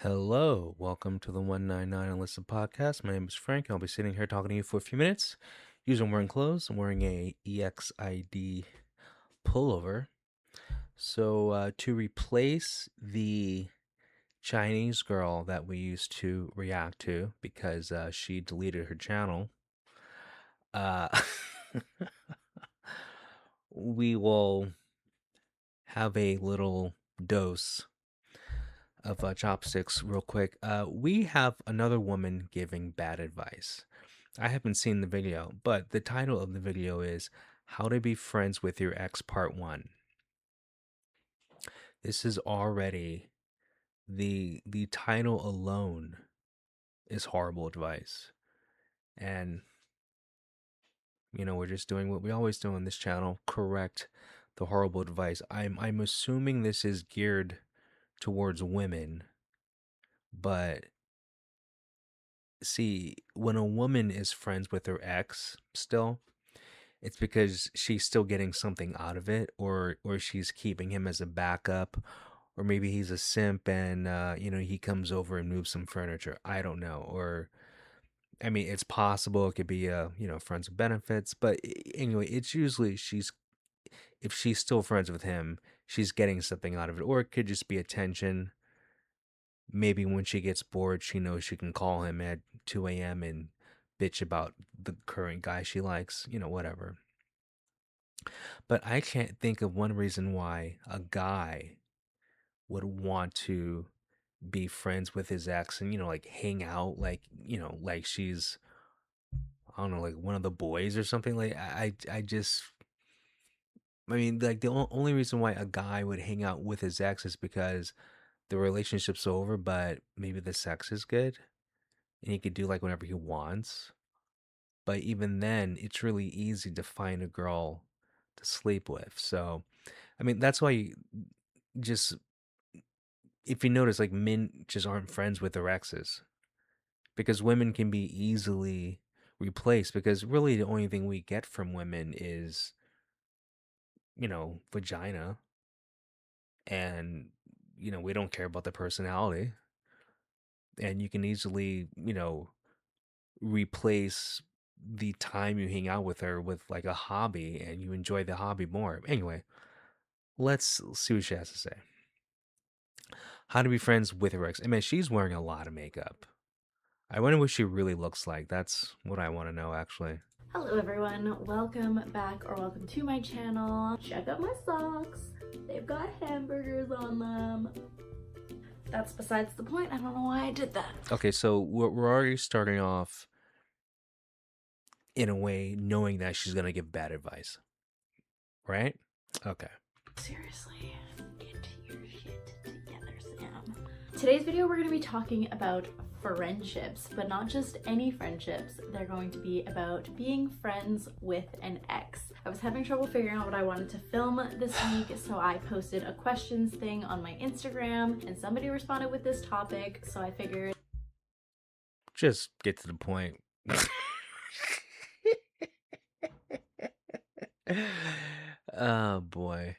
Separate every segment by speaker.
Speaker 1: Hello, welcome to the 199 Unlisted podcast. My name is Frank. I'll be sitting here talking to you for a few minutes. Usually I'm wearing clothes. I'm wearing a EXID pullover. So to replace the Chinese girl that we used to react to because she deleted her channel, uh, we will have a little dose of chopsticks real quick. We have another woman giving bad advice. I haven't seen the video, but the title of the video is How to Be Friends with Your Ex Part 1. This is already the title alone is horrible advice. And we're just doing what we always do on this channel, correct the horrible advice. I'm assuming this is geared towards women, but see, when a woman is friends with her ex still, it's because she's still getting something out of it, or she's keeping him as a backup, or maybe he's a simp and he comes over and moves some furniture. I don't know. Or I mean, it's possible it could be friends with benefits, but anyway, it's usually she's if she's still friends with him, she's getting something out of it, or it could just be attention. Maybe when she gets bored, she knows she can call him at 2 a.m. and bitch about the current guy she likes, whatever. But I can't think of one reason why a guy would want to be friends with his ex and, like hang out like she's, I don't know, like one of the boys or something. Like I just, I mean, like the only reason why a guy would hang out with his ex is because the relationship's over, but maybe the sex is good and he could do like whatever he wants. But even then, it's really easy to find a girl to sleep with. So, I mean, that's why just if you notice, like men just aren't friends with their exes because women can be easily replaced because really the only thing we get from women is, vagina and, we don't care about the personality. And you can easily, replace the time you hang out with her with like a hobby and you enjoy the hobby more. Anyway, let's see what she has to say. How to be friends with her ex. I mean, she's wearing a lot of makeup. I wonder what she really looks like. That's what I want to know, actually.
Speaker 2: Hello everyone, welcome back or welcome to my channel. Check out my socks. They've got hamburgers on them. That's besides the point. I don't know why I did that.
Speaker 1: Okay, so we're already starting off in a way knowing that she's going to give bad advice, right? Okay.
Speaker 2: Seriously, get your shit together, Sam. Today's video we're going to be talking about friendships, but not just any friendships. They're going to be about being friends with an ex. I was having trouble figuring out what I wanted to film this week, so I posted a questions thing on my Instagram and somebody responded with this topic, so I figured
Speaker 1: Just get to the point. Oh boy.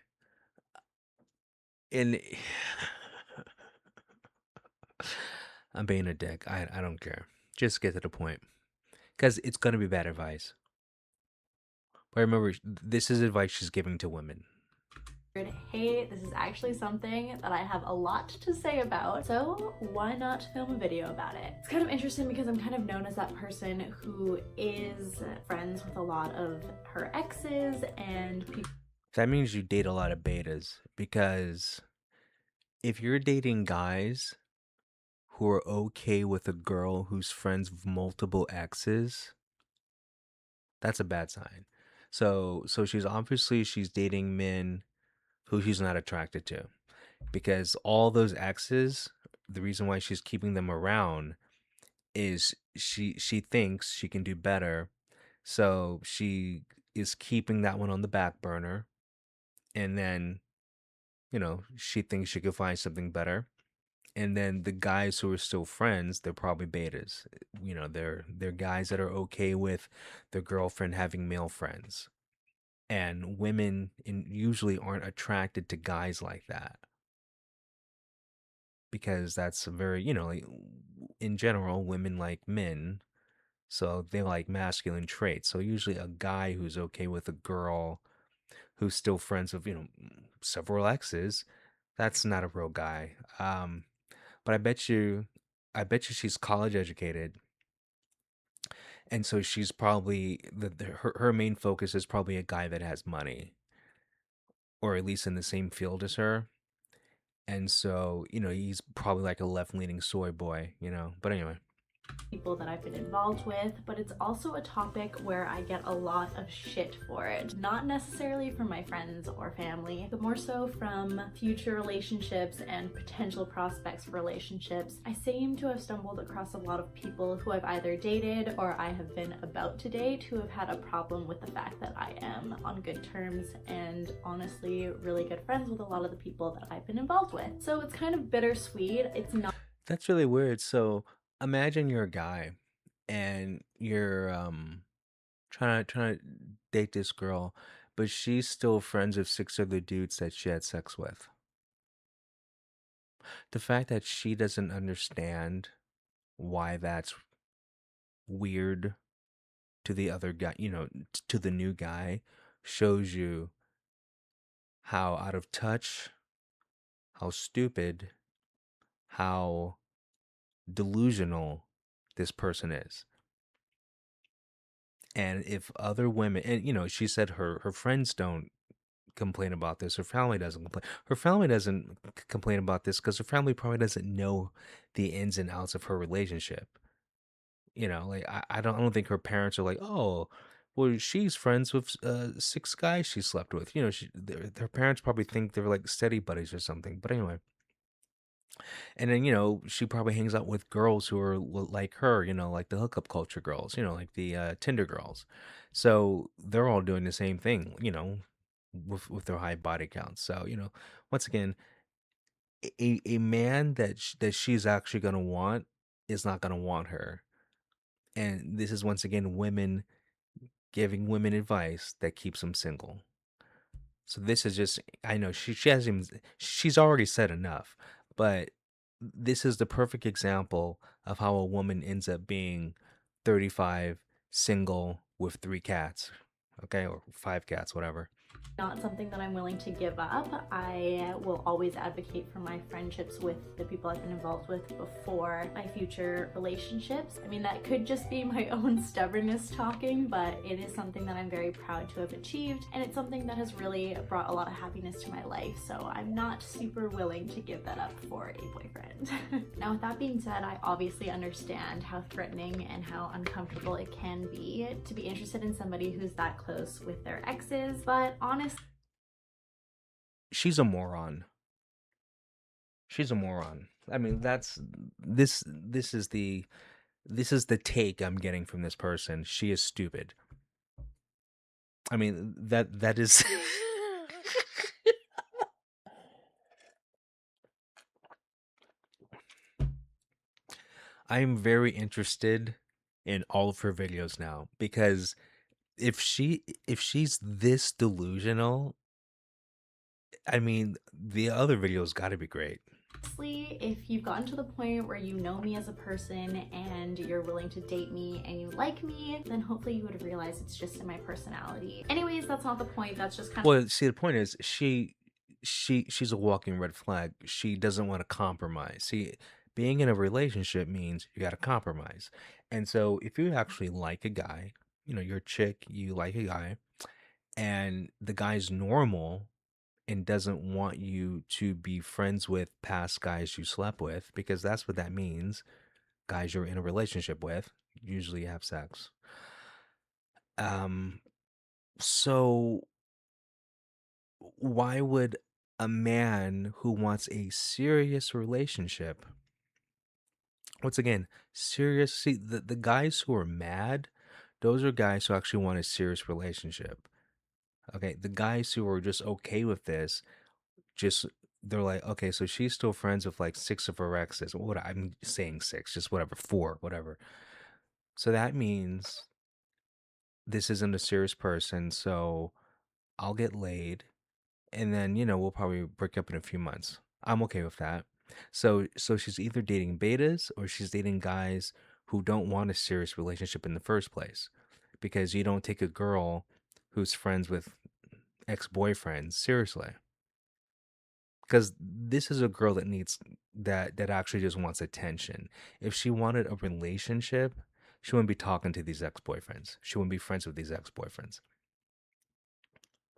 Speaker 1: And I'm being a dick. I don't care. Just get to the point. Because it's going to be bad advice. But remember, this is advice she's giving to women.
Speaker 2: hey, this is actually something that I have a lot to say about, so why not film a video about it? It's kind of interesting because I'm kind of known as that person who is friends with a lot of her exes and people.
Speaker 1: That means you date a lot of betas. Because if you're dating guys who are okay with a girl who's friends with multiple exes, that's a bad sign. So she's dating men who she's not attracted to because all those exes, the reason why she's keeping them around is she thinks she can do better. So she is keeping that one on the back burner, and then, she thinks she could find something better. And then the guys who are still friends, they're probably betas. They're guys that are okay with their girlfriend having male friends. And women usually aren't attracted to guys like that. because that's a very, like in general, women like men, so they like masculine traits. So usually a guy who's okay with a girl who's still friends with, several exes, that's not a real guy. But I bet you she's college educated, and so she's probably her main focus is probably a guy that has money, or at least in the same field as her. And so, he's probably like a left-leaning soy boy. But anyway,
Speaker 2: people that I've been involved with, but it's also a topic where I get a lot of shit for it. Not necessarily from my friends or family, but more so from future relationships and potential prospects for relationships. I seem to have stumbled across a lot of people who I've either dated or I have been about to date who have had a problem with the fact that I am on good terms and honestly really good friends with a lot of the people that I've been involved with. So it's kind of bittersweet. It's not
Speaker 1: that's really weird. So imagine you're a guy and you're trying to date this girl, but she's still friends with six other dudes that she had sex with. The fact that she doesn't understand why that's weird to the other guy, to the new guy, shows you how out of touch, how stupid, how delusional this person is. And if other women, and she said her friends don't complain about this, her family doesn't complain. Her family doesn't complain about this because her family probably doesn't know the ins and outs of her relationship. Like I don't think her parents are like, oh, well, she's friends with six guys she slept with. Their parents probably think they're like steady buddies or something. But anyway, and then she probably hangs out with girls who are like her. Like the hookup culture girls. Like the Tinder girls. So they're all doing the same thing. With their high body counts. So once again, a man that she's actually gonna want is not gonna want her. And this is once again women giving women advice that keeps them single. So this is just, I know she hasn't even, she's already said enough, but this is the perfect example of how a woman ends up being 35, single with three cats, okay, or five cats, whatever.
Speaker 2: not something that I'm willing to give up. I will always advocate for my friendships with the people I've been involved with before my future relationships. I mean, that could just be my own stubbornness talking, but it is something that I'm very proud to have achieved, and it's something that has really brought a lot of happiness to my life, so I'm not super willing to give that up for a boyfriend. Now, with that being said, I obviously understand how threatening and how uncomfortable it can be to be interested in somebody who's that close with their exes, but honestly,
Speaker 1: She's a moron. She's a moron. I mean, this is the take I'm getting from this person. She is stupid. I mean, that is I am very interested in all of her videos now because if she's this delusional, I mean, the other videos got to be great.
Speaker 2: if you've gotten to the point where you know me as a person and you're willing to date me and you like me, then hopefully you would have realized it's just in my personality. Anyways, that's not the point. That's just kind of
Speaker 1: Well, see, the point is she's a walking red flag. She doesn't want to compromise. See, being in a relationship means you got to compromise. And so if you actually like a guy, you're a chick, you like a guy, and the guy's normal and doesn't want you to be friends with past guys you slept with, because that's what that means. Guys you're in a relationship with usually have sex. Um, so why would a man who wants a serious relationship, once again, serious, see, the guys who are mad, those are guys who actually want a serious relationship. Okay, the guys who are just okay with this, just they're like, okay, so she's still friends with like six of her exes. What I'm saying six, just whatever, four, whatever. So that means this isn't a serious person, so I'll get laid, and then we'll probably break up in a few months. I'm okay with that. So she's either dating betas or she's dating guys who don't want a serious relationship in the first place. Because you don't take a girl who's friends with ex-boyfriends seriously. Because this is a girl that needs that actually just wants attention. If she wanted a relationship, she wouldn't be talking to these ex-boyfriends. She wouldn't be friends with these ex-boyfriends.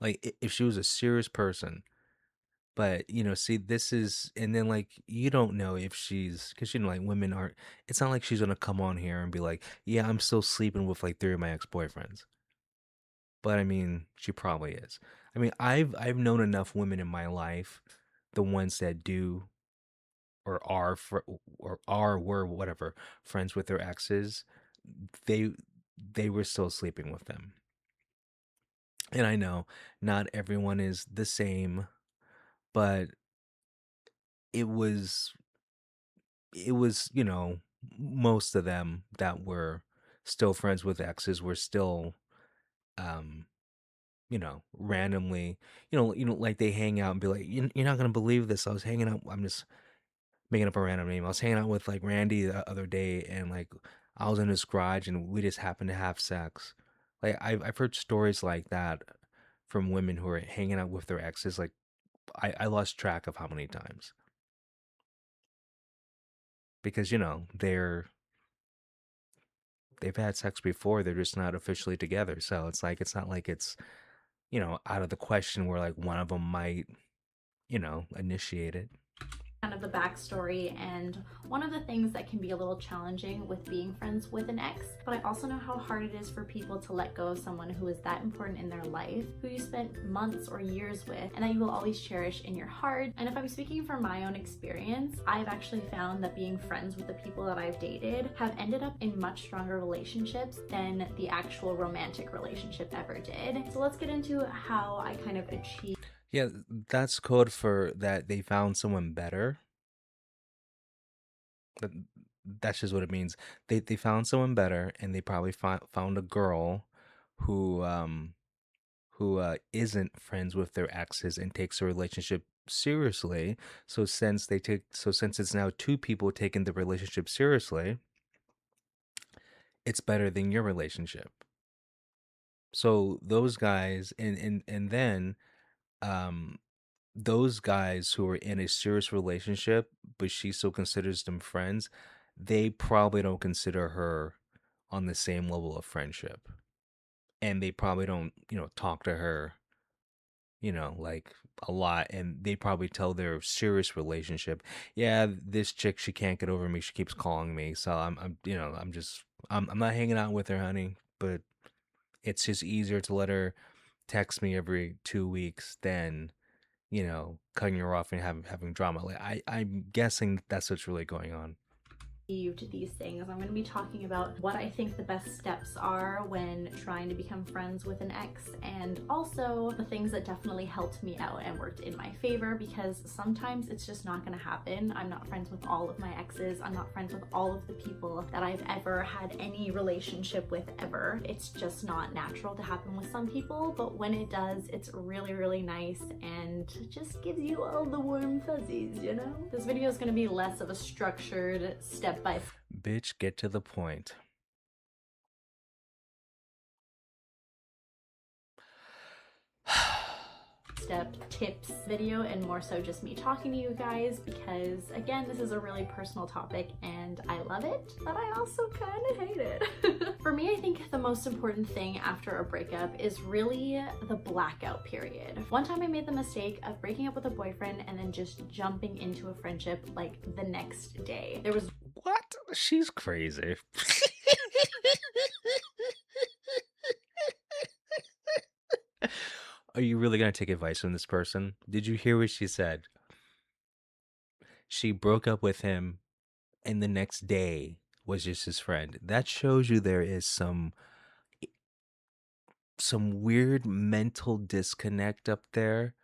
Speaker 1: Like if she was a serious person. But, see, this is, and then like you don't know if she's, because like women aren't, it's not like she's gonna come on here and be like, yeah, I'm still sleeping with like three of my ex-boyfriends. But I mean, she probably is. I mean, I've known enough women in my life, the ones that do or are were whatever friends with their exes, they they were still sleeping with them. And I know not everyone is the same, but it was most of them that were still friends with exes were still um randomly, like they hang out and be like, You're not gonna believe this. I was hanging out. I'm just making up a random name. I was hanging out with like Randy the other day, and like I was in his garage, and we just happened to have sex. Like I've heard stories like that from women who are hanging out with their exes. Like I lost track of how many times because they've had sex before. They're just not officially together. So it's like it's not like it's out of the question where like one of them might initiate it.
Speaker 2: Kind of the backstory and one of the things that can be a little challenging with being friends with an ex, but I also know how hard it is for people to let go of someone who is that important in their life, who you spent months or years with, and that you will always cherish in your heart. And if I'm speaking from my own experience, I've actually found that being friends with the people that I've dated have ended up in much stronger relationships than the actual romantic relationship ever did. So let's get into how I kind of achieved.
Speaker 1: Yeah, that's code for that they found someone better. That that's just what it means. They found someone better, and they probably found a girl who isn't friends with their exes and takes the relationship seriously. So since it's now two people taking the relationship seriously, it's better than your relationship. So those guys and then um those guys who are in a serious relationship, but she still considers them friends, they probably don't consider her on the same level of friendship. And they probably don't, talk to her, like a lot. And they probably tell their serious relationship, yeah, this chick, she can't get over me. She keeps calling me. So I'm not hanging out with her, honey. But it's just easier to let her text me every 2 weeks than cutting her off and having drama. Like I'm guessing that's what's really going on.
Speaker 2: These things. I'm going to be talking about what I think the best steps are when trying to become friends with an ex, and also the things that definitely helped me out and worked in my favor, because sometimes it's just not going to happen. I'm not friends with all of my exes. I'm not friends with all of the people that I've ever had any relationship with ever. It's just not natural to happen with some people, but when it does, it's really, really nice and just gives you all the warm fuzzies. This video is going to be less of a structured step by
Speaker 1: Bitch, get to the point.
Speaker 2: step tips video, and more so just me talking to you guys, because again, this is a really personal topic and I love it, but I also kind of hate it. For me, I think the most important thing after a breakup is really the blackout period. One time I made the mistake of breaking up with a boyfriend and then just jumping into a friendship like the next day. There was
Speaker 1: What? She's crazy. Are you really gonna take advice from this person? Did you hear what she said? She broke up with him, and the next day was just his friend. That shows you there is some weird mental disconnect up there.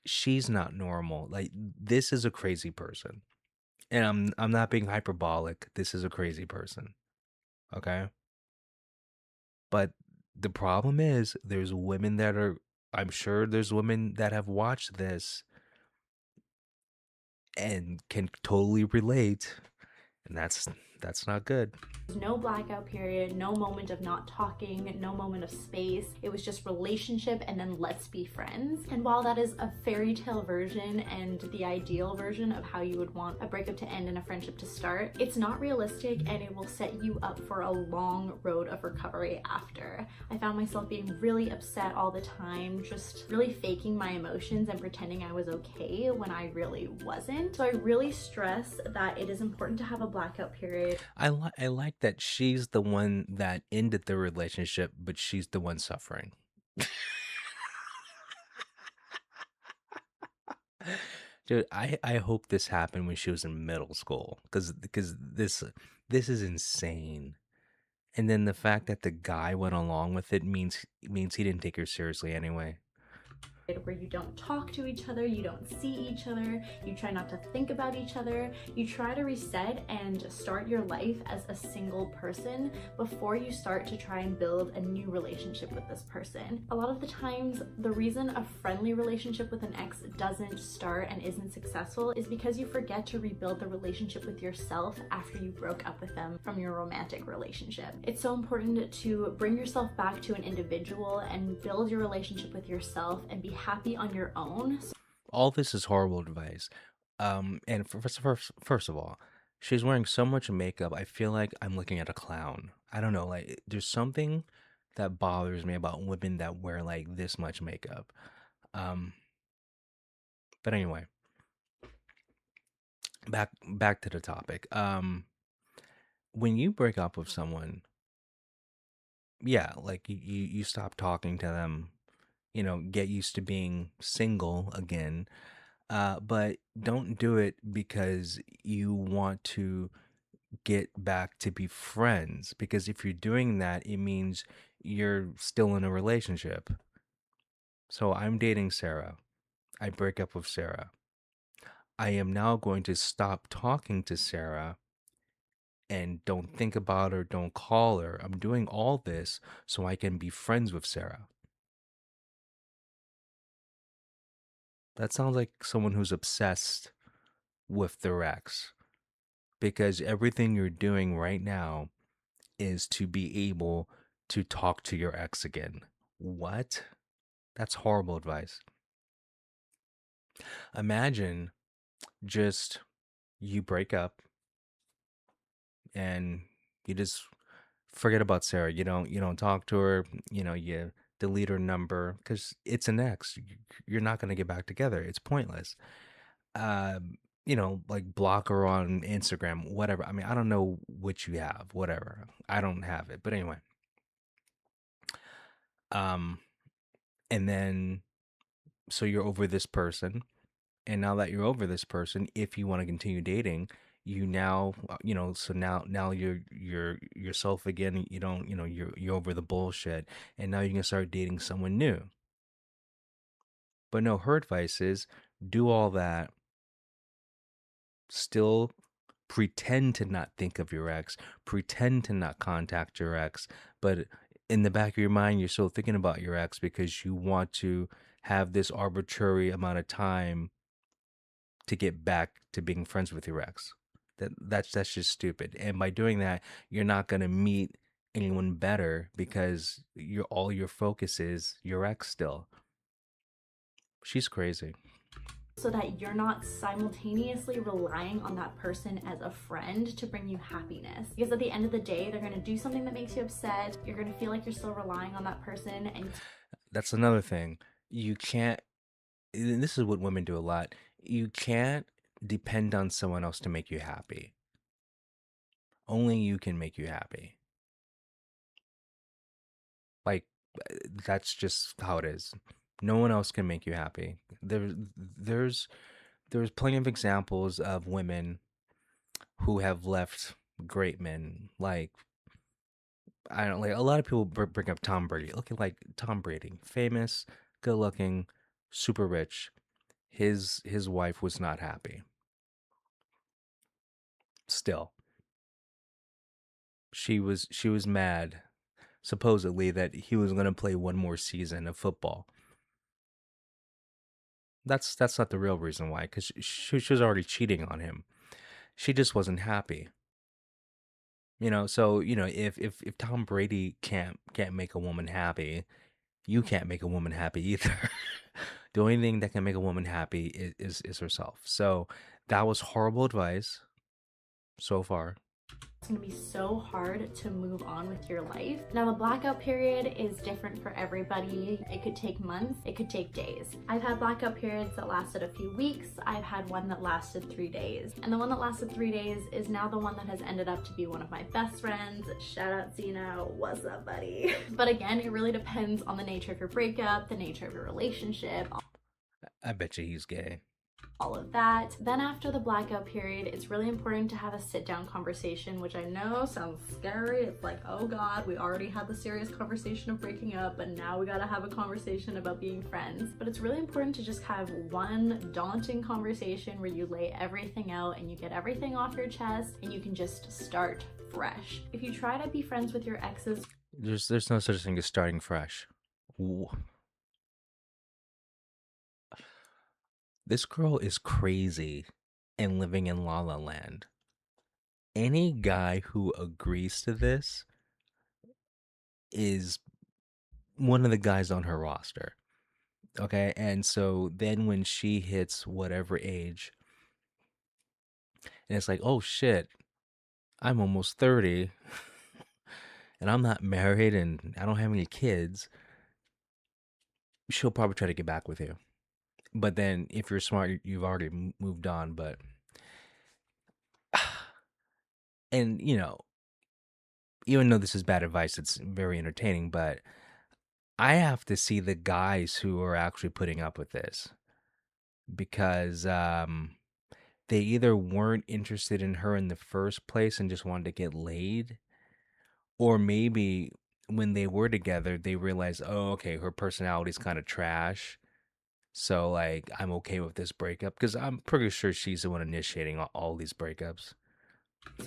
Speaker 1: She's not normal. Like this is a crazy person. And I'm not being hyperbolic. This is a crazy person. Okay? But the problem is there's women that are I'm sure there's women that have watched this and can totally relate, and that's not good.
Speaker 2: No blackout period, no moment of not talking, no moment of space. It was just relationship and then let's be friends. And while that is a fairy tale version and the ideal version of how you would want a breakup to end and a friendship to start, it's not realistic and it will set you up for a long road of recovery after. I found myself being really upset all the time, just really faking my emotions and pretending I was okay when I really wasn't. So I really stress that it is important to have a blackout period.
Speaker 1: I like that she's the one that ended the relationship, but she's the one suffering. Dude, I hope this happened when she was in middle school, because this is insane. And then the fact that the guy went along with it means he didn't take her seriously anyway.
Speaker 2: Where you don't talk to each other, you don't see each other, you try not to think about each other, you try to reset and start your life as a single person before you start to try and build a new relationship with this person. A lot of the times, the reason a friendly relationship with an ex doesn't start and isn't successful is because you forget to rebuild the relationship with yourself after you broke up with them from your romantic relationship. It's so important to bring yourself back to an individual and build your relationship with yourself and be happy on your own.
Speaker 1: All this is horrible advice. And first of all, she's wearing so much makeup. I feel like I'm looking at a clown. I don't know. Like, there's something that bothers me about women that wear like this much makeup. Um, but anyway, back to the topic. When you break up with someone, yeah, like you stop talking to them. Get used to being single again. But don't do it because you want to get back to be friends. Because if you're doing that, it means you're still in a relationship. So I'm dating Sarah. I break up with Sarah. I am now going to stop talking to Sarah and don't think about her, don't call her. I'm doing all this so I can be friends with Sarah. That sounds like someone who's obsessed with their ex, because everything you're doing right now is to be able to talk to your ex again. What? That's horrible advice. Imagine just you break up and you just forget about Sarah. You don't talk to her, you delete her number cuz it's an ex. You're not going to get back together. It's pointless. Like block her on Instagram, whatever. I mean, I don't know what you have, whatever. I don't have it. But anyway, um and then so you're over this person, and now that you're over this person, if you want to continue dating, you now so now you're yourself again. You don't you're over the bullshit, and now you can start dating someone new. But no, her advice is do all that, still pretend to not think of your ex, pretend to not contact your ex, but in the back of your mind you're still thinking about your ex because you want to have this arbitrary amount of time to get back to being friends with your ex. That's just stupid. And by doing that, you're not gonna meet anyone better because all your focus is your ex still. She's crazy.
Speaker 2: So that you're not simultaneously relying on that person as a friend to bring you happiness. Because at the end of the day, they're going to do something that makes you upset. You're going to feel like you're still relying on that person. And
Speaker 1: That's another thing. You can't, and this is what women do a lot. You can't depend on someone else to make you happy. Only you can make you happy. Like, that's just how it is. No one else can make you happy. There's there's plenty of examples of women who have left great men. Like, I don't, like, a lot of people bring up Tom Brady. Look at like Tom Brady, famous, good looking, super rich. His wife was not happy. Still, she was mad, supposedly, that he was going to play one more season of football. That's not the real reason why, because she was already cheating on him. She just wasn't happy. So if Tom Brady can't make a woman happy, you can't make a woman happy either. The only thing that can make a woman happy is herself. So that was horrible advice so far.
Speaker 2: It's gonna be so hard to move on with your life. Now, the blackout period is different for everybody. It could take months, it could take days. I've had blackout periods that lasted a few weeks. I've had one that lasted 3 days. And the one that lasted 3 days is now the one that has ended up to be one of my best friends. Shout out Zena, what's up, buddy? But again, it really depends on the nature of your breakup, the nature of your relationship,
Speaker 1: I bet you he's gay.
Speaker 2: all of that. Then after the blackout period, it's really important to have a sit down conversation, which I know sounds scary. It's like, oh God, we already had the serious conversation of breaking up, but now we gotta have a conversation about being friends. But it's really important to just have one daunting conversation where you lay everything out and you get everything off your chest and you can just start fresh. If you try to be friends with your exes,
Speaker 1: There's no such thing as starting fresh. Ooh. This girl is crazy and living in La La Land. Any guy who agrees to this is one of the guys on her roster. Okay. And so then when she hits whatever age, and it's like, oh shit, I'm almost 30 and I'm not married and I don't have any kids, she'll probably try to get back with you. But then if you're smart, you've already moved on. But, and even though this is bad advice, it's very entertaining, but I have to see the guys who are actually putting up with this because they either weren't interested in her in the first place and just wanted to get laid, or maybe when they were together, they realized, oh, okay, her personality's kind of trash. So, like, I'm okay with this breakup because I'm pretty sure she's the one initiating all these breakups.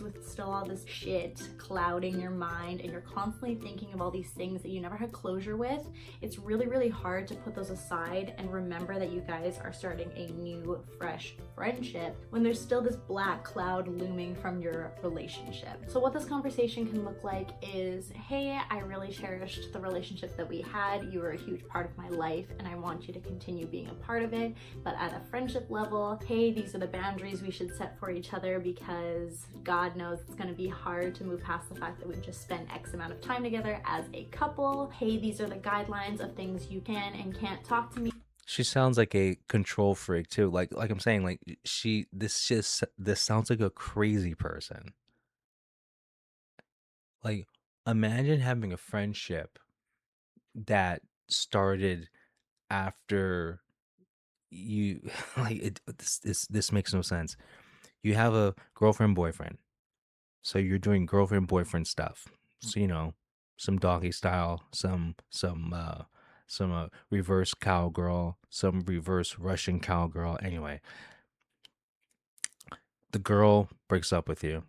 Speaker 2: with still all this shit clouding your mind and you're constantly thinking of all these things that you never had closure with, it's really, really hard to put those aside and remember that you guys are starting a new, fresh friendship when there's still this black cloud looming from your relationship. So what this conversation can look like is, hey, I really cherished the relationship that we had. You were a huge part of my life and I want you to continue being a part of it. But at a friendship level, hey, these are the boundaries we should set for each other because God knows it's going to be hard to move past the fact that we've just spent X amount of time together as a couple. Hey, these are the guidelines of things you can and can't talk to me
Speaker 1: She sounds like a control freak too. Like I'm saying, like this sounds like a crazy person. Like, imagine having a friendship that started after you like this makes no sense. You have a girlfriend boyfriend. So you're doing girlfriend boyfriend stuff. So some doggy style, some reverse cowgirl, some reverse Russian cowgirl. Anyway, the girl breaks up with you.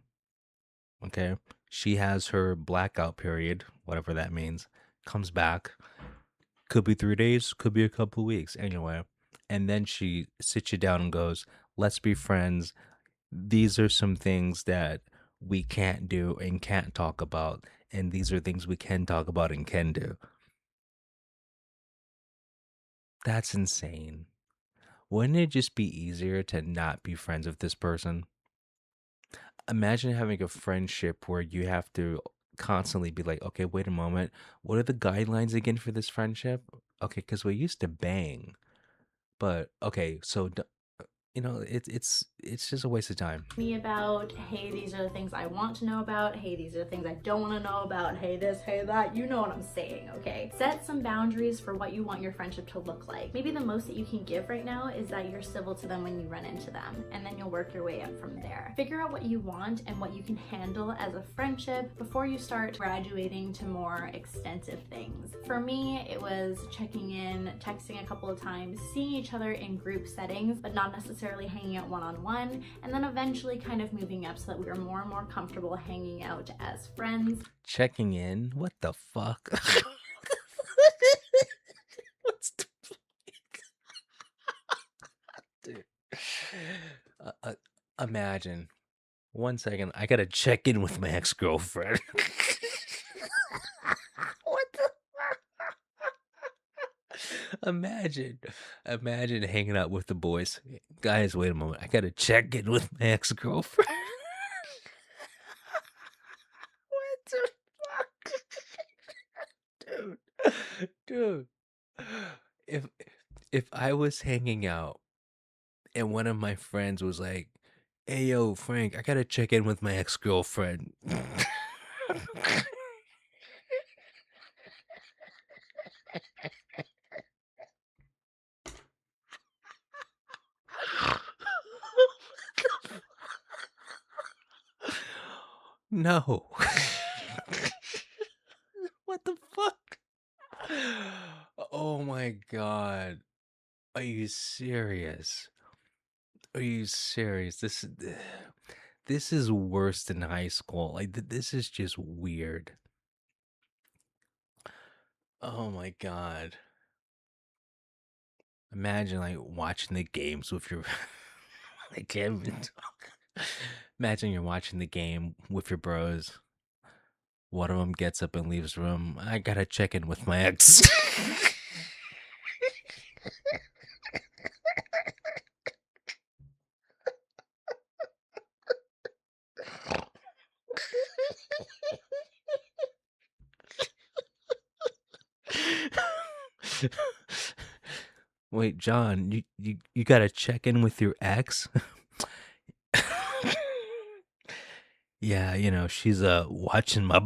Speaker 1: Okay? She has her blackout period, whatever that means, comes back. Could be 3 days, could be a couple weeks. Anyway, and then she sits you down and goes, "Let's be friends. These are some things that we can't do and can't talk about, and these are things we can talk about and can do." That's insane. Wouldn't it just be easier to not be friends with this person? Imagine having a friendship where you have to constantly be like, okay, wait a moment. What are the guidelines again for this friendship? Okay, because we used to bang, but okay, so it's just a waste of time.
Speaker 2: me about, hey, these are the things I want to know about, hey, these are the things I don't want to know about, hey, this, hey, that, you know what I'm saying, okay? Set some boundaries for what you want your friendship to look like. Maybe the most that you can give right now is that you're civil to them when you run into them, and then you'll work your way up from there. Figure out what you want and what you can handle as a friendship before you start graduating to more extensive things. For me, it was checking in, texting a couple of times, seeing each other in group settings, but not necessarily hanging out one-on-one, and then eventually kind of moving up so that we were more and more comfortable hanging out as friends.
Speaker 1: Checking in? What the fuck? What's the imagine. One second, I gotta check in with my ex-girlfriend. What the Imagine, imagine hanging out with the boys. Guys, wait a moment. I gotta check in with my ex-girlfriend. What the fuck? Dude. If if I was hanging out and one of my friends was like, "Hey yo, Frank, I gotta check in with my ex-girlfriend." No. What the fuck? Oh my god. Are you serious? Are you serious? This is worse than high school. Like this is just weird. Oh my god. Imagine like watching the games with your I can't even talk. Imagine you're watching the game with your bros. One of them gets up and leaves the room. I gotta check in with my ex. Wait, John, you gotta check in with your ex? Yeah, she's watching my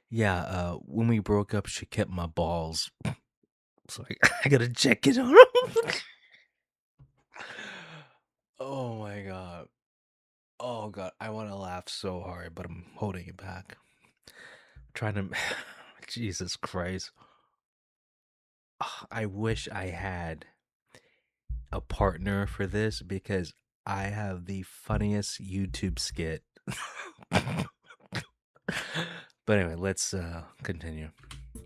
Speaker 1: Yeah, when we broke up, she kept my balls. So I gotta check it on him. Oh my god. Oh god, I want to laugh so hard, but I'm holding it back. Trying to Jesus Christ. I wish I had a partner for this because I have the funniest YouTube skit. But anyway, let's continue.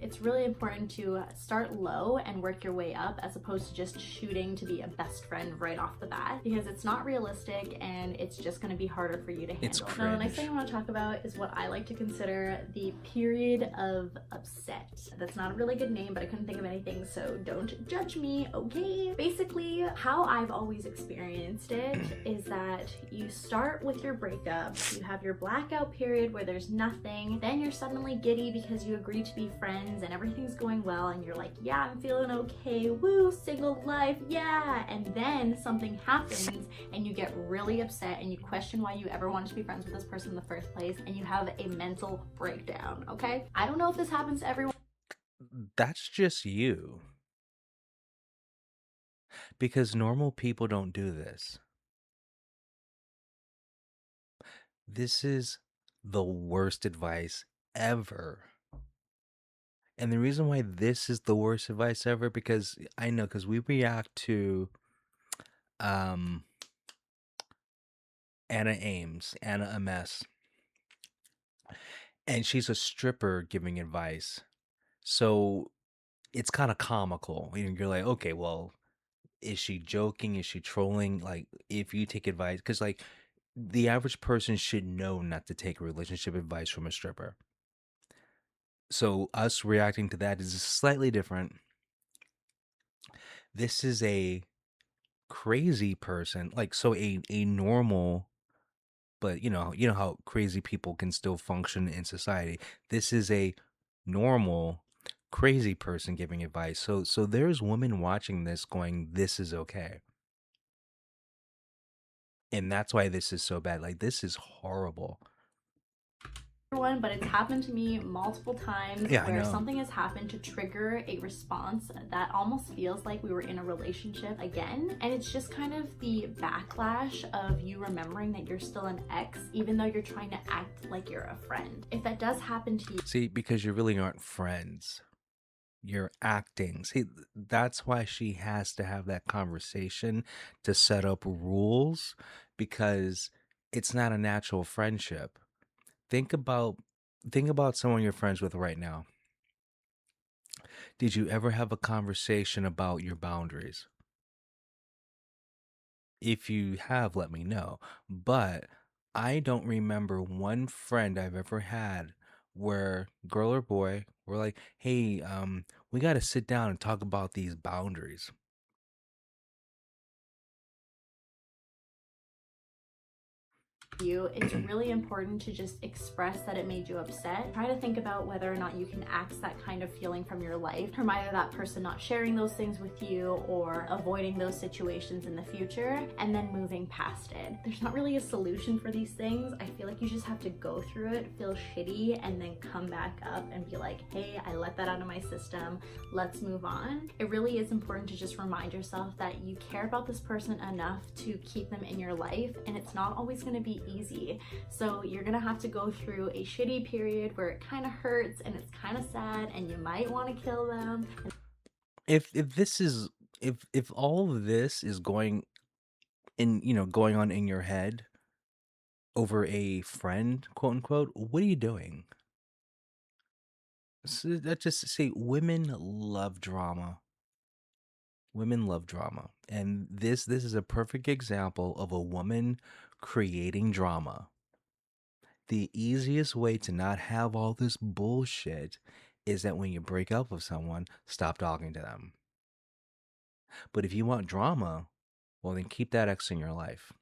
Speaker 2: It's really important to start low and work your way up as opposed to just shooting to be a best friend right off the bat, because it's not realistic and it's just going to be harder for you to
Speaker 1: It's
Speaker 2: handle. Now, the next thing I
Speaker 1: cringe.
Speaker 2: want to talk about is what I like to consider the period of upset. That's not a really good name, but I couldn't think of anything, so don't judge me, okay? Basically, how I've always experienced it is that you start with your breakup, you have your blackout period where there's nothing, then you're suddenly giddy because you agree to be friends and everything's going well and you're like, yeah, I'm feeling okay, woo, single life, yeah. And then something happens and you get really upset and you question why you ever wanted to be friends with this person in the first place, and you have a mental breakdown, okay? I don't know if this happens to everyone.
Speaker 1: That's just you. Because normal people don't do this. This is the worst advice ever. And the reason why this is the worst advice ever, because I know, because we react to um Anna MS, and she's a stripper giving advice. So it's kind of comical. You're like, okay, well, is she joking? Is she trolling? Like, if you take advice, because like the average person should know not to take relationship advice from a stripper. So us reacting to that is slightly different. This is a crazy person, like so a normal, but you know how crazy people can still function in society. This is a normal crazy person giving advice. So there's women watching this going, this is okay. And that's why this is so bad. Like this is horrible.
Speaker 2: One, but it's happened to me multiple times
Speaker 1: Yeah, I
Speaker 2: where
Speaker 1: know.
Speaker 2: something has happened to trigger a response that almost feels like we were in a relationship again. And it's just kind of the backlash of you remembering that you're still an ex, even though you're trying to act like you're a friend. If that does happen to you,
Speaker 1: See, because you really aren't friends. You're acting. See, that's why she has to have that conversation to set up rules, because it's not a natural friendship. think about think about someone you're friends with right now. Did you ever have a conversation about your boundaries? If you have, let me know. But I don't remember one friend I've ever had where girl or boy were like, "Hey, we got to sit down and talk about these boundaries."
Speaker 2: You, it's really important to just express that it made you upset. Try to think about whether or not you can axe that kind of feeling from your life from either that person not sharing those things with you or avoiding those situations in the future and then moving past it. There's not really a solution for these things. I feel like you just have to go through it, feel shitty, and then come back up and be like, hey, I let that out of my system. Let's move on. It really is important to just remind yourself that you care about this person enough to keep them in your life, and it's not always going to be easy. So you're gonna have to go through a shitty period where it kind of hurts and it's kind of sad and you might want to kill them.
Speaker 1: If this is if all of this is going on in your head over a friend, quote unquote, what are you doing? So that just say women love drama. Women love drama. And this is a perfect example of a woman creating drama. The easiest way to not have all this bullshit is that when you break up with someone, stop talking to them. But if you want drama, well, then keep that ex in your life.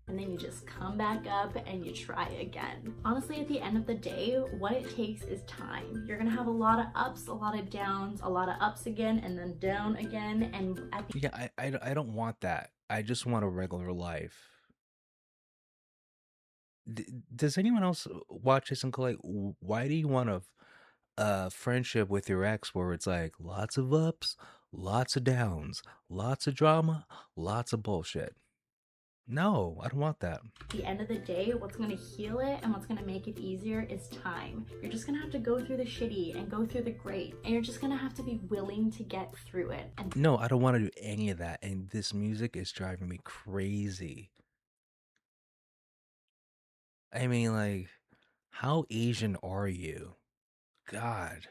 Speaker 2: And then you just come back up and you try again. Honestly, at the end of the day, what it takes is time. You're gonna have a lot of ups, a lot of downs, a lot of ups again, and then down again. And at the
Speaker 1: Yeah, I don't want that. I just want a regular life. Does anyone else watch this and go like, why do you want a friendship with your ex where it's like lots of ups, lots of downs, lots of drama, lots of bullshit? No, I don't want that.
Speaker 2: end of the day, what's gonna heal it and what's gonna make it easier is time. You're just gonna have to go through the shitty and go through the great, and you're just gonna have to be willing to get through it. And
Speaker 1: No, I don't want to do any of that. And this music is driving me crazy. I mean, like, how Asian are you? God.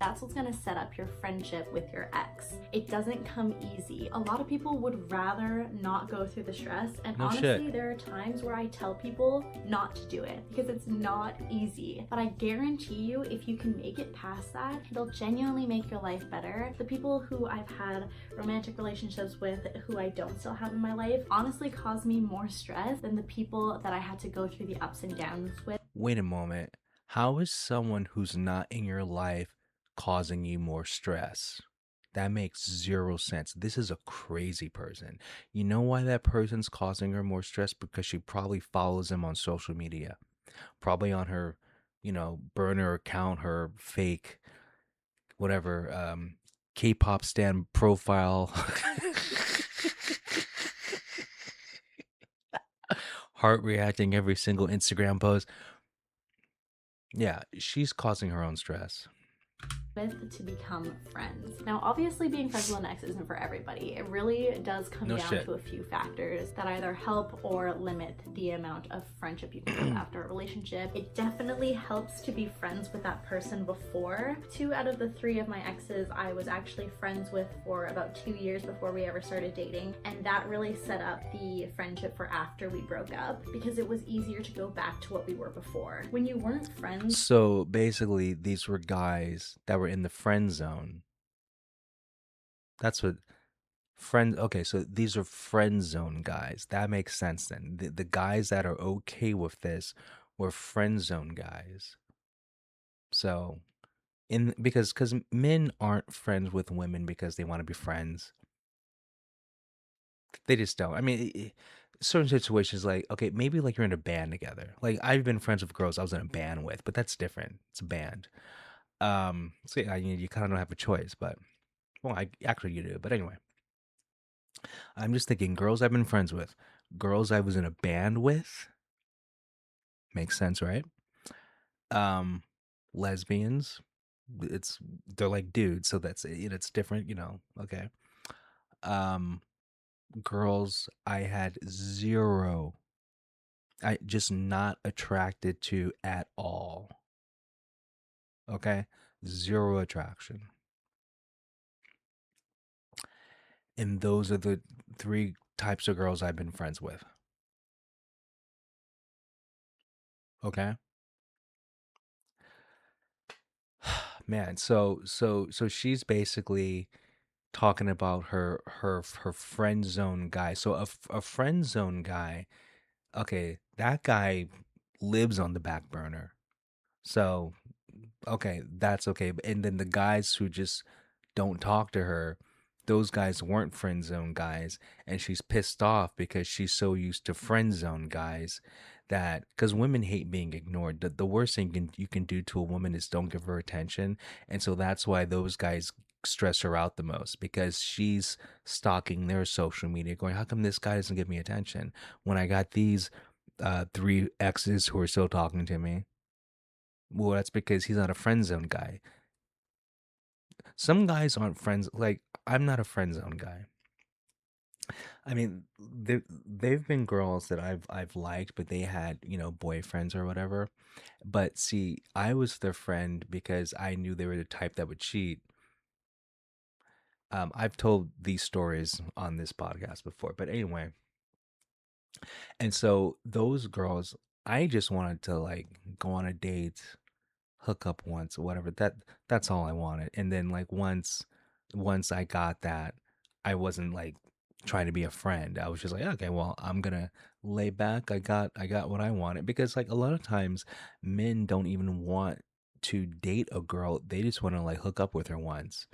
Speaker 2: that's what's gonna set up your friendship with your ex. It doesn't come easy. A lot of people would rather not go through the stress, and
Speaker 1: No
Speaker 2: honestly,
Speaker 1: shit.
Speaker 2: there are times where I tell people not to do it because it's not easy. But I guarantee you, if you can make it past that, it'll genuinely make your life better. The people who I've had romantic relationships with who I don't still have in my life honestly cause me more stress than the people that I had to go through the ups and downs with.
Speaker 1: Wait a moment. How is someone who's not in your life causing you more stress? That makes zero sense. This is a crazy person. You know why that person's causing her more stress? Because she probably follows him on social media, probably on her, burner account, her fake, whatever, K-pop stan profile, heart reacting every single Instagram post. Yeah, she's causing her own stress.
Speaker 2: With to become friends. Now, obviously, being friends with an ex isn't for everybody. It really does come
Speaker 1: No
Speaker 2: down
Speaker 1: shit.
Speaker 2: to a few factors that either help or limit the amount of friendship you can have after a relationship. It definitely helps to be friends with that person before. 2 out of the 3 of my exes I was actually friends with for about 2 years before we ever started dating, and that really set up the friendship for after we broke up because it was easier to go back to what we were before. When you weren't friends,
Speaker 1: So basically, these were guys that were in the friend zone. That's what friend. Okay, so these are friend zone guys. That makes sense then. The guys that are okay with this were friend zone guys. So in because men aren't friends with women because they want to be friends. They just don't. I mean, certain situations like okay, maybe like you're in a band together. Like I've been friends with girls I was in a band with, but that's different. It's a band. So yeah, you kind of don't have a choice, but well, I actually you do. But anyway, I'm just thinking girls I've been friends with, girls I was in a band with, makes sense, right? Um, lesbians, it's they're like dudes, so that's it's different, okay. Um, girls I had zero I just not attracted to at all. Okay? Zero attraction. And those are the three types of girls I've been friends with. Okay? Man, so she's basically talking about her friend zone guy. So a friend zone guy, okay, that guy lives on the back burner. So okay, that's okay. And then the guys who just don't talk to her, those guys weren't friend zone guys, and she's pissed off because she's so used to friend zone guys that because women hate being ignored. The worst thing you can do to a woman is don't give her attention, and so that's why those guys stress her out the most because she's stalking their social media, going, "How come this guy doesn't give me attention when I got these three exes who are still talking to me?" Well, that's because he's not a friend zone guy. Some guys aren't friends. Like I'm not a friend zone guy. I mean, they've been girls that I've liked, but they had boyfriends or whatever. But see, I was their friend because I knew they were the type that would cheat. I've told these stories on this podcast before, but anyway, and so those girls, I just wanted to like go on a date, hook up once or whatever. That's all I wanted. And then like once I got that, I wasn't like trying to be a friend. I was just like, okay, well, I'm gonna lay back. I got what I wanted because like a lot of times men don't even want to date a girl. They just want to like hook up with her once.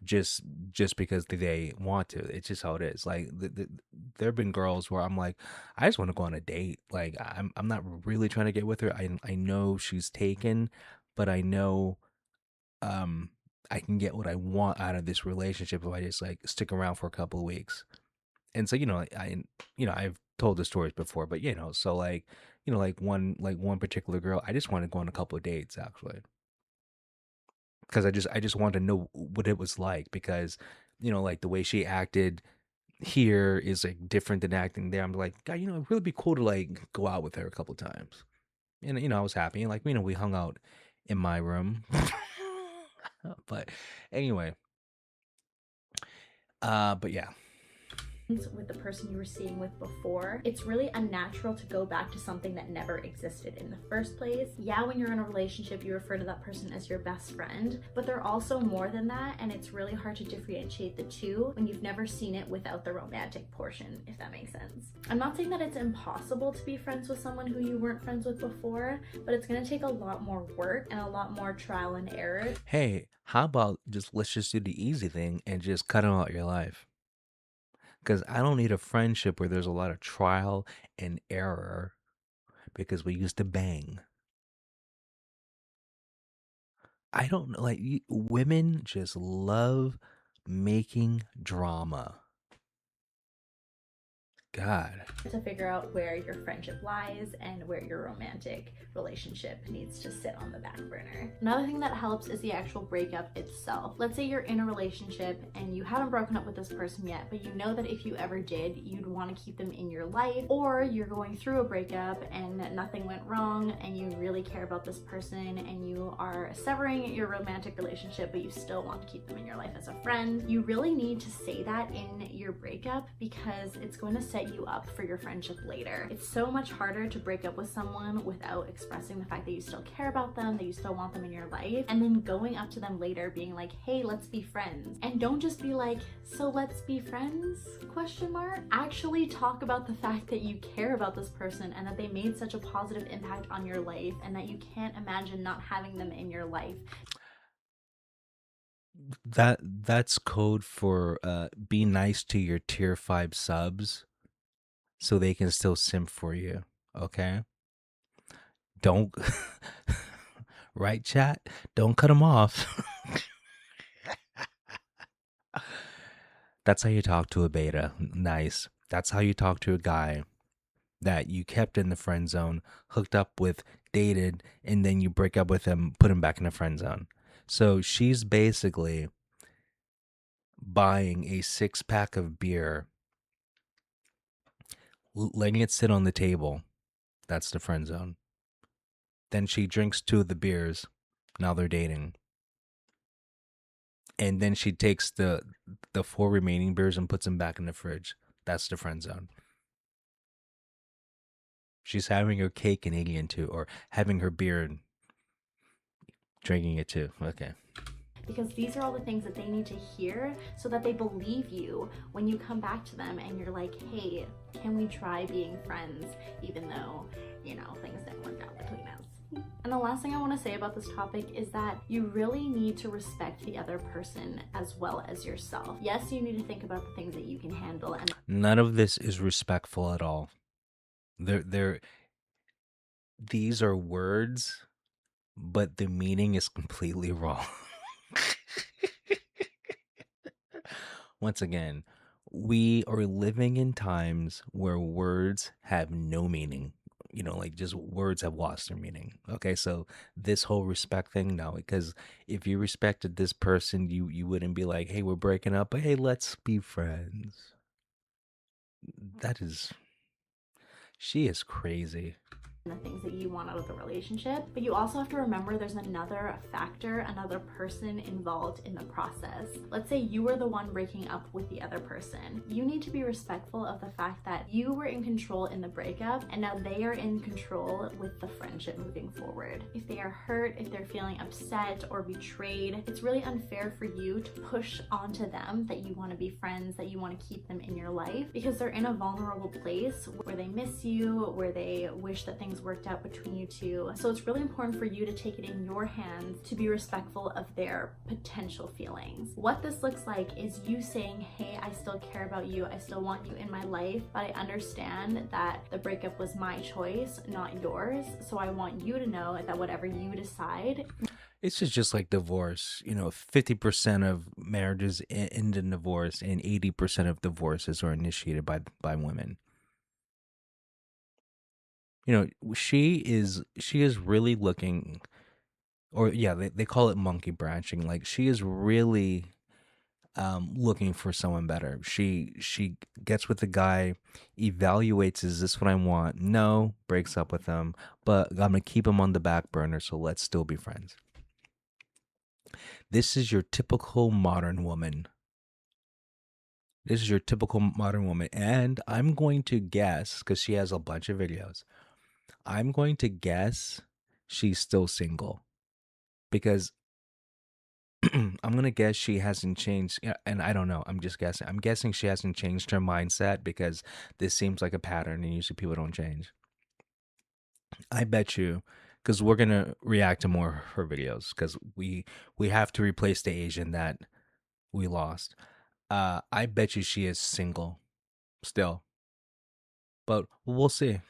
Speaker 1: Just just because they want to. It's just how it is. Like there have been girls where I'm like, I just want to go on a date. Like I'm not really trying to get with her. I know she's taken, but I know um I can get what I want out of this relationship if I just like stick around for a couple of weeks. And so I've told the stories before, but so like like one particular girl, I just want to go on a couple of dates actually because I just wanted to know what it was like because like the way she acted here is like different than acting there. I'm like, God, it'd really be cool to like go out with her a couple times. And I was happy. And like, we hung out in my room. But anyway, but yeah.
Speaker 2: with the person you were seeing with before, it's really unnatural to go back to something that never existed in the first place. Yeah, when you're in a relationship, you refer to that person as your best friend, but they're also more than that, and it's really hard to differentiate the two when you've never seen it without the romantic portion, if that makes sense. I'm not saying that it's impossible to be friends with someone who you weren't friends with before, but it's gonna take a lot more work and a lot more trial and error.
Speaker 1: Hey, how about let's just do the easy thing and just cut them out your life? Because I don't need a friendship where there's a lot of trial and error because we used to bang. I don't know, like women just love making drama. God.
Speaker 2: To figure out where your friendship lies and where your romantic relationship needs to sit on the back burner. Another thing that helps is the actual breakup itself. Let's say you're in a relationship and you haven't broken up with this person yet, but you know that if you ever did, you'd want to keep them in your life, or you're going through a breakup and nothing went wrong and you really care about this person and you are severing your romantic relationship, but you still want to keep them in your life as a friend. You really need to say that in your breakup because it's going to set you up for your friendship later. It's so much harder to break up with someone without expressing the fact that you still care about them, that you still want them in your life, and then going up to them later being like, hey, let's be friends. And don't just be like, so let's be friends, question mark. Actually talk about the fact that you care about this person and that they made such a positive impact on your life and that you can't imagine not having them in your life.
Speaker 1: That's code for be nice to your tier 5 subs so they can still simp for you. Okay? Don't right chat? Don't cut them off. That's how you talk to a beta. Nice. That's how you talk to a guy that you kept in the friend zone, hooked up with, dated, and then you break up with him, put him back in the friend zone. So she's basically buying a 6-pack of beer, letting it sit on the table, That's the friend zone. Then she drinks two of the beers. Now they're dating. And then she takes the four remaining beers and puts them back in the fridge. That's the friend zone. She's having her cake and eating it too, or having her beer and drinking it too. Okay.
Speaker 2: Because these are all the things that they need to hear so that they believe you when you come back to them and you're like, hey, can we try being friends, even though, things didn't work out between us. And the last thing I want to say about this topic is that you really need to respect the other person as well as yourself. Yes, you need to think about the things that you can handle, and
Speaker 1: None of this is respectful at all. These are words, but the meaning is completely wrong. Once again, we are living in times where words have no meaning. Like just words have lost their meaning. Okay, so this whole respect thing, no, because if you respected this person, you wouldn't be like, hey, we're breaking up, but hey, let's be friends. That is, she is crazy.
Speaker 2: the things that you want out of the relationship. But you also have to remember there's another factor, another person involved in the process. Let's say you were the one breaking up with the other person. You need to be respectful of the fact that you were in control in the breakup and now they are in control with the friendship moving forward. If they are hurt, if they're feeling upset or betrayed, it's really unfair for you to push onto them that you want to be friends, that you want to keep them in your life, because they're in a vulnerable place where they miss you, where they wish that things worked out between you two. So it's really important for you to take it in your hands to be respectful of their potential feelings. What this looks like is you saying, hey, I still care about you, I still want you in my life, but I understand that the breakup was my choice, not yours. So I want you to know that whatever you decide.
Speaker 1: It's just like divorce. 50% of marriages end in divorce, and 80% of divorces are initiated by women. She is really looking, or yeah, they call it monkey branching. Like she is really looking for someone better. She gets with the guy, evaluates, is this what I want? No, breaks up with him, but I'm gonna keep him on the back burner, so let's still be friends. This is your typical modern woman. This is your typical modern woman. And I'm going to guess, because she has a bunch of videos, I'm going to guess she's still single. Because I'm going to guess she hasn't changed. Yeah, and I don't know. I'm just guessing. I'm guessing she hasn't changed her mindset, because this seems like a pattern and usually people don't change. I bet you, because we're going to react to more of her videos, because we have to replace the Asian that we lost. I bet you she is single still, but we'll see.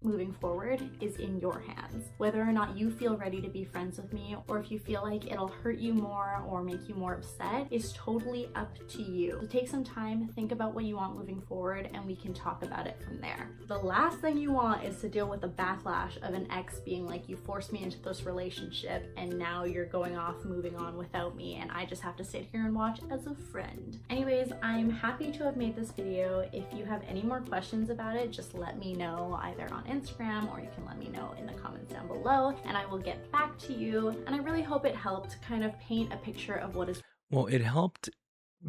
Speaker 2: Moving forward is in your hands. Whether or not you feel ready to be friends with me, or if you feel like it'll hurt you more or make you more upset, is totally up to you. So take some time, think about what you want moving forward, and we can talk about it from there. The last thing you want is to deal with the backlash of an ex being like, you forced me into this relationship and now you're going off, moving on without me, and I just have to sit here and watch as a friend. Anyways, I'm happy to have made this video. If you have any more questions about it, just let me know either on Instagram, or you can let me know in the comments down below and I will get back to you. And I really hope it helped kind of paint a picture of what is.
Speaker 1: Well, it helped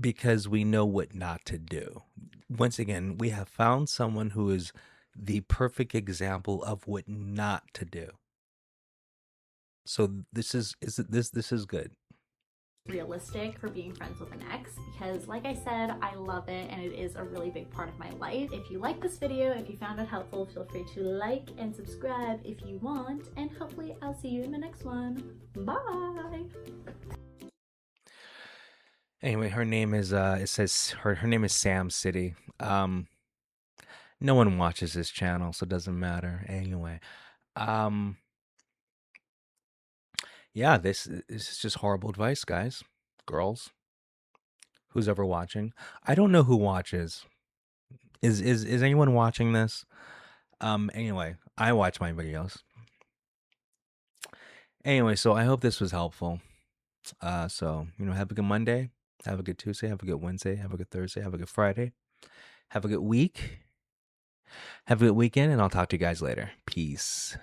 Speaker 1: because we know what not to do. Once again, we have found someone who is the perfect example of what not to do. So this is good.
Speaker 2: Realistic for being friends with an ex, because like I said, I love it and it is a really big part of my life. If you like this video, if you found it helpful, feel free to like and subscribe if you want, and hopefully I'll see you in the next one. Bye.
Speaker 1: Anyway, her name is it says her name is Sam City. No one watches this channel, so it doesn't matter. Anyway, um yeah, this is just horrible advice, guys, girls, who's ever watching. I don't know who watches. Is anyone watching this? Anyway, I watch my videos. Anyway, so I hope this was helpful. So have a good Monday, have a good Tuesday, have a good Wednesday, have a good Thursday, have a good Friday, have a good week, Have a good weekend, and I'll talk to you guys later. Peace.